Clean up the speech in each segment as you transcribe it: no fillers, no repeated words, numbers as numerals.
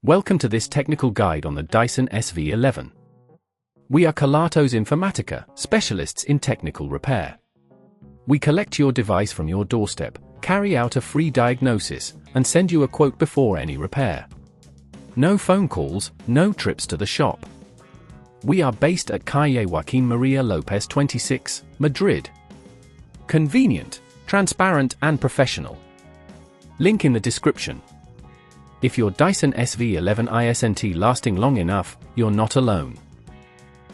Welcome to this technical guide on the Dyson SV11. We are Kelatos Informatica, specialists in technical repair. We collect your device from your doorstep, carry out a free diagnosis, and send you a quote before any repair. No phone calls, no trips to the shop. We are based at Calle Joaquín María López 26, Madrid. Convenient, transparent and professional. Link in the description. If your Dyson SV11 isn't lasting long enough, you're not alone.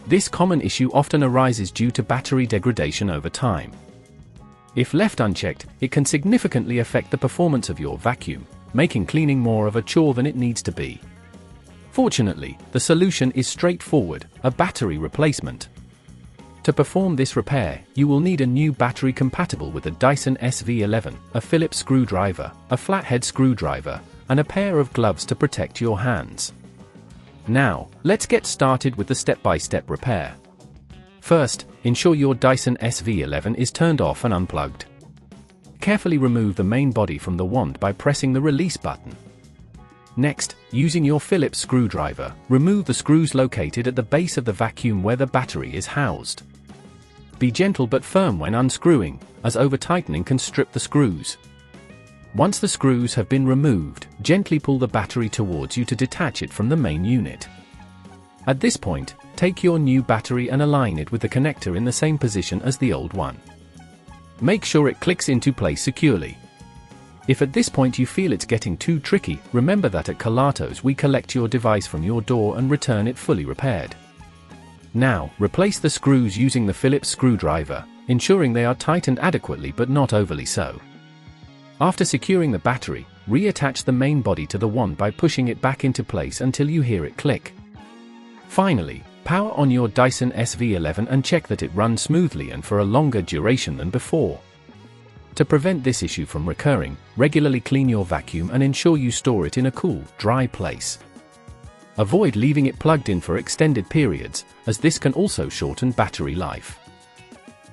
This common issue often arises due to battery degradation over time. If left unchecked, it can significantly affect the performance of your vacuum, making cleaning more of a chore than it needs to be. Fortunately, the solution is straightforward: a battery replacement. To perform this repair, you will need a new battery compatible with the Dyson SV11, a Phillips screwdriver, a flathead screwdriver, and a pair of gloves to protect your hands. Now, let's get started with the step-by-step repair. First, ensure your Dyson SV11 is turned off and unplugged. Carefully remove the main body from the wand by pressing the release button. Next, using your Phillips screwdriver, remove the screws located at the base of the vacuum where the battery is housed. Be gentle but firm when unscrewing, as over-tightening can strip the screws. Once the screws have been removed, gently pull the battery towards you to detach it from the main unit. At this point, take your new battery and align it with the connector in the same position as the old one. Make sure it clicks into place securely. If at this point you feel it's getting too tricky, remember that at Kelatos we collect your device from your door and return it fully repaired. Now, replace the screws using the Phillips screwdriver, ensuring they are tightened adequately but not overly so. After securing the battery, reattach the main body to the wand by pushing it back into place until you hear it click. Finally, power on your Dyson SV11 and check that it runs smoothly and for a longer duration than before. To prevent this issue from recurring, regularly clean your vacuum and ensure you store it in a cool, dry place. Avoid leaving it plugged in for extended periods, as this can also shorten battery life.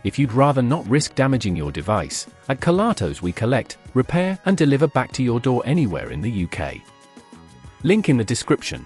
If you'd rather not risk damaging your device, at Kelatos we collect, repair and deliver back to your door anywhere in the UK. Link in the description.